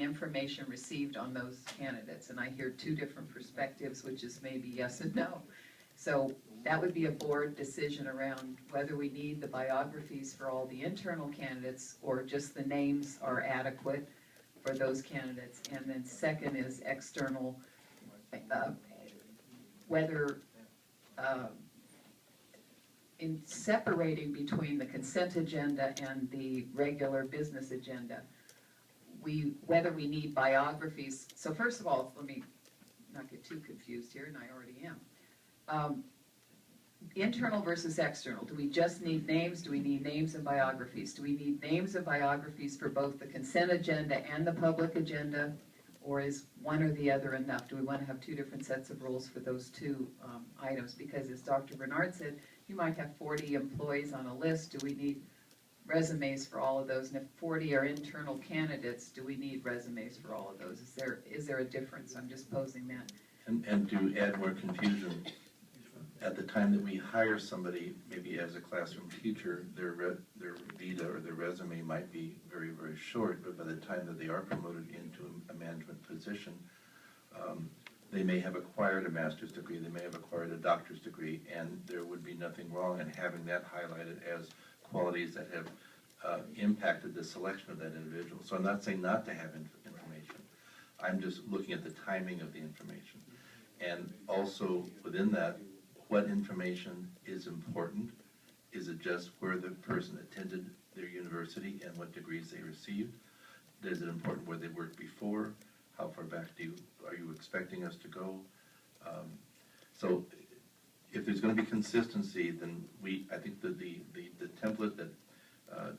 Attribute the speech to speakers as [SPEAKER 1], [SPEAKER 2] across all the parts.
[SPEAKER 1] information received on those candidates, and I hear two different perspectives, which is maybe yes and no. So that would be a board decision around whether we need the biographies for all the internal candidates or just the names are adequate for those candidates. And then second is external, whether in separating between the consent agenda and the regular business agenda, whether we need biographies. So first of all, let me not get too confused here, and I already am. Internal versus external. Do we just need names? Do we need names and biographies? Do we need names and biographies for both the consent agenda and the public agenda? Or is one or the other enough? Do we want to have two different sets of rules for those two items? Because as Dr. Bernard said, you might have 40 employees on a list. Do we need resumes for all of those? And if 40 are internal candidates, do we need resumes for all of those? Is there a difference? I'm just posing that.
[SPEAKER 2] And to add more confusion, at the time that we hire somebody, maybe as a classroom teacher, their vita or their resume might be very, very short, but by the time that they are promoted into a management position, they may have acquired a master's degree, they may have acquired a doctor's degree, and there would be nothing wrong in having that highlighted as qualities that have impacted the selection of that individual. So I'm not saying not to have information. I'm just looking at the timing of the information. And also within that, what information is important? Is it just where the person attended their university and what degrees they received? Is it important where they worked before? How far back are you expecting us to go? So if there's going to be consistency, then I think that the template that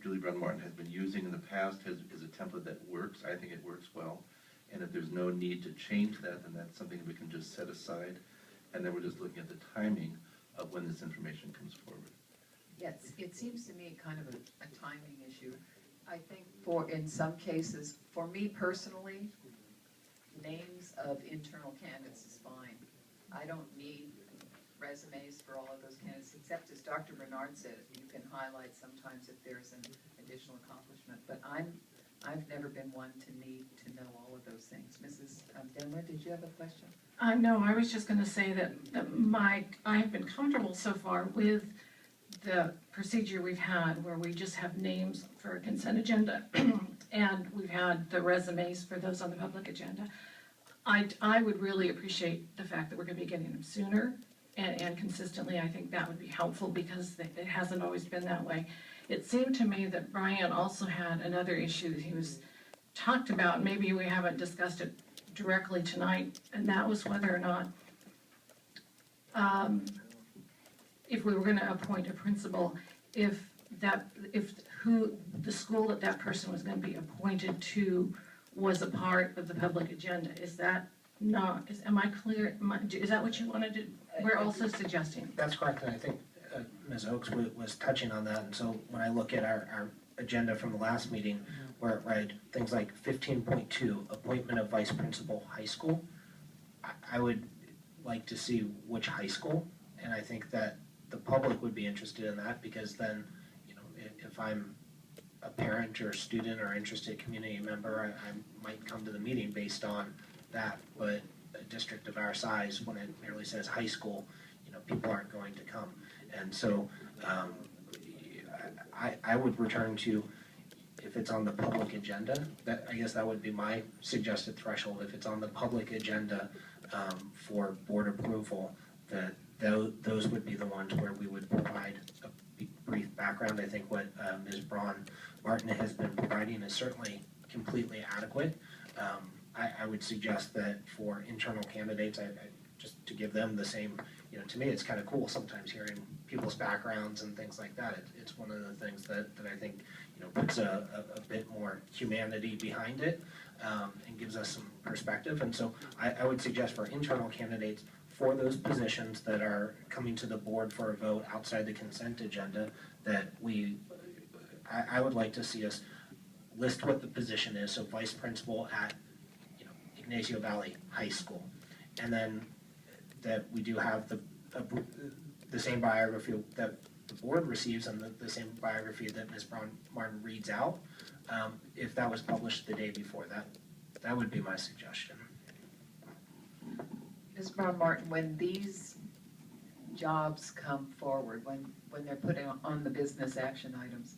[SPEAKER 2] Julie Brown Martin has been using in the past is a template that works. I think it works well. And if there's no need to change that, then that's something we can just set aside. And then we're just looking at the timing of when this information comes forward.
[SPEAKER 1] Yes, it seems to me kind of a timing issue. I think in some cases, for me personally, names of internal candidates is fine. I don't need resumes for all of those candidates, except as Dr. Bernard said, you can highlight sometimes if there's an additional accomplishment. But I've never been one to need to know all of those things. Mrs. Denwood, did you have a question?
[SPEAKER 3] No, I was just going to say that I've been comfortable so far with the procedure we've had where we just have names for a consent agenda and we've had the resumes for those on the public agenda. I would really appreciate the fact that we're going to be getting them sooner and consistently. I think that would be helpful because it hasn't always been that way. It seemed to me that Brian also had another issue that he was talked about. Maybe we haven't discussed it directly tonight, and that was whether or not if we were going to appoint a principal, if who the school that person was going to be appointed to was a part of the public agenda. Is that not? Am I clear? Is that what you wanted to? We're also suggesting.
[SPEAKER 4] That's correct, and I think Ms. Oakes was touching on that. And so when I look at our agenda from the last meeting, where it read things like 15.2, appointment of vice principal high school, I would like to see which high school, and I think that the public would be interested in that because then, you know, if I'm a parent or a student or interested community member, I might come to the meeting based on that. But a district of our size, when it merely says high school, you know, people aren't going to come. And so I would return to, if it's on the public agenda, I guess that would be my suggested threshold. If it's on the public agenda for board approval, that those would be the ones where we would provide a brief background. I think what Ms. Braun Martin has been providing is certainly completely adequate. I would suggest that for internal candidates, just to give them the same, you know, to me it's kind of cool sometimes hearing people's backgrounds and things like that. It's one of the things that I think, you know, puts a bit more humanity behind it and gives us some perspective. And so I would suggest for internal candidates, for those positions that are coming to the board for a vote outside the consent agenda, that I would like to see us list what the position is. So vice principal at, you know, Ignacio Valley High School, and then that we do have the same biography that the board receives and the same biography that Ms. Braun Martin reads out. If that was published the day before, that would be my suggestion.
[SPEAKER 1] Ms. Brown Martin, when these jobs come forward, when they're put on the business action items,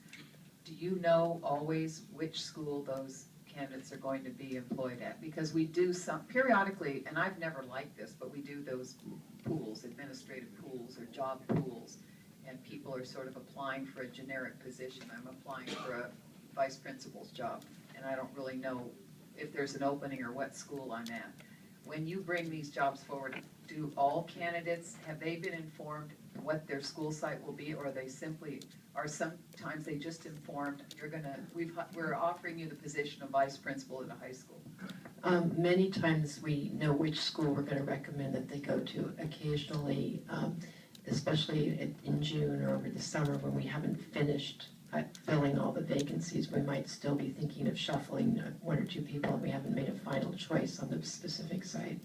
[SPEAKER 1] do you know always which school those candidates are going to be employed at? Because we do some, periodically, and I've never liked this, but we do those pools, administrative pools or job pools, and people are sort of applying for a generic position. I'm applying for a vice principal's job, and I don't really know if there's an opening or what school I'm at. When you bring these jobs forward, do all candidates, have they been informed what their school site will be, or are they simply, or sometimes they just informed, we're offering you the position of vice principal at a high school?
[SPEAKER 5] Many times we know which school we're going to recommend that they go to. Occasionally, especially in June or over the summer when we haven't finished filling all the vacancies, we might still be thinking of shuffling one or two people and we haven't made a final choice on the specific site.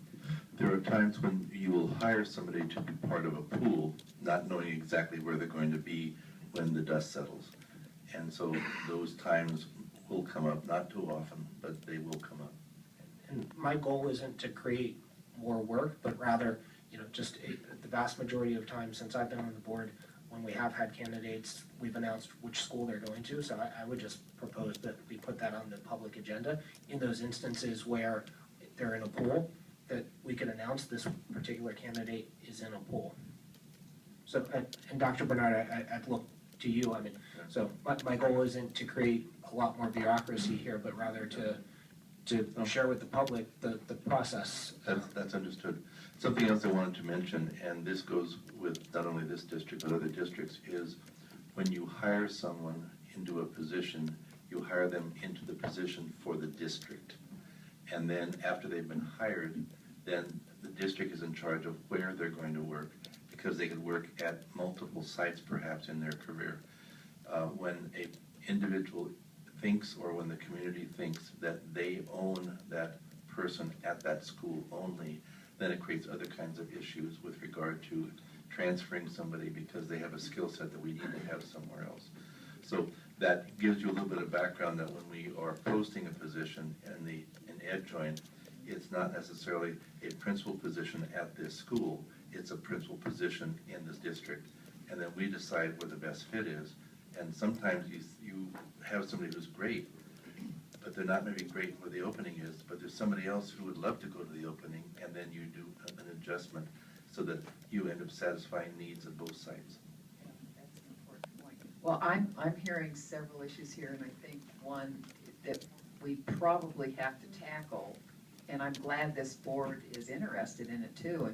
[SPEAKER 2] There are times when you will hire somebody to be part of a pool, not knowing exactly where they're going to be when the dust settles. And so those times will come up, not too often, but they will come up.
[SPEAKER 4] And my goal isn't to create more work, but rather, just the vast majority of time since I've been on the board, when we have had candidates, we've announced which school they're going to. So I would just propose that we put that on the public agenda in those instances where they're in a pool, that we can announce this particular candidate is in a pool. So, and Dr. Bernard, I'd look to you. I mean, so my goal isn't to create a lot more bureaucracy here, but rather to share with the public the process.
[SPEAKER 2] That's understood. Something else I wanted to mention, and this goes with not only this district but other districts, is when you hire someone into a position, you hire them into the position for the district. And then after they've been hired, then the district is in charge of where they're going to work, because they could work at multiple sites perhaps in their career. When an individual thinks, or when the community thinks that they own that person at that school only, then it creates other kinds of issues with regard to transferring somebody because they have a skill set that we need to have somewhere else. So that gives you a little bit of background that when we are posting a position in adjoint, it's not necessarily a principal position at this school, it's a principal position in this district. And then we decide where the best fit is. And sometimes you have somebody who's great, but they're not maybe great where the opening is, but there's somebody else who would love to go to the opening, and then you do an adjustment so that you end up satisfying needs of both sites.
[SPEAKER 1] Yeah, that's an important point. Well, I'm hearing several issues here, and I think one that we probably have to tackle, and I'm glad this board is interested in it too,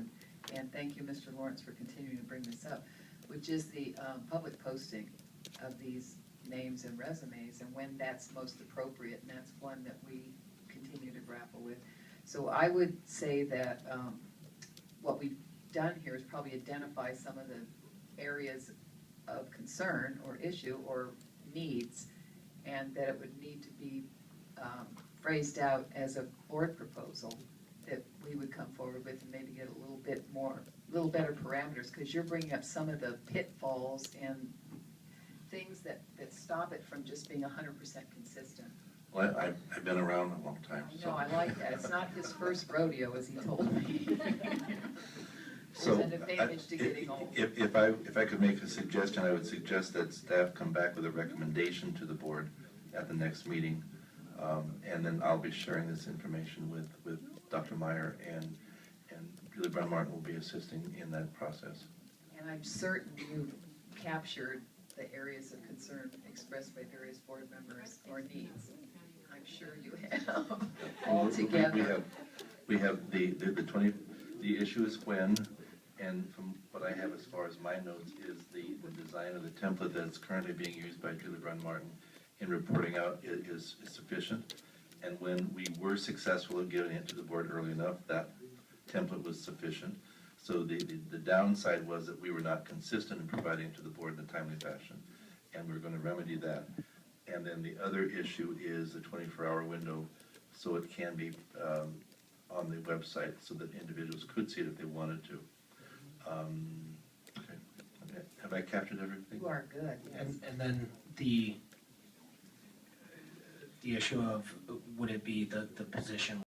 [SPEAKER 1] and thank you, Mr. Lawrence, for continuing to bring this up, which is the public posting of these names and resumes, and when that's most appropriate, and that's one that we continue to grapple with. So I would say that what we've done here is probably identify some of the areas of concern or issue or needs, and that it would need to be phrased out as a board proposal that we would come forward with and maybe get a little better parameters, because you're bringing up some of the pitfalls and things that stop it from just being 100% consistent.
[SPEAKER 2] Well, I've been around a long time.
[SPEAKER 1] No, I like that. It's not his first rodeo, as he told me.
[SPEAKER 2] So
[SPEAKER 1] There's an advantage to getting old.
[SPEAKER 2] If I could make a suggestion, I would suggest that staff come back with a recommendation to the board at the next meeting. And then I'll be sharing this information with Dr. Meyer, and Julie Brown Martin will be assisting in that process.
[SPEAKER 1] And I'm certain you captured the areas of concern expressed by various board members or needs. I'm sure you have all together.
[SPEAKER 2] We have the issue is when, and from what I have as far as my notes is the design of the template that's currently being used by Julie Brown Martin in reporting out is sufficient. And when we were successful in getting it to the board early enough, that template was sufficient. So the downside was that we were not consistent in providing it to the board in a timely fashion, and we're going to remedy that. And then the other issue is the 24-hour window, so it can be on the website so that individuals could see it if they wanted to. Okay. Have I captured everything?
[SPEAKER 1] You are good, yes.
[SPEAKER 4] And then the the issue of, would it be the position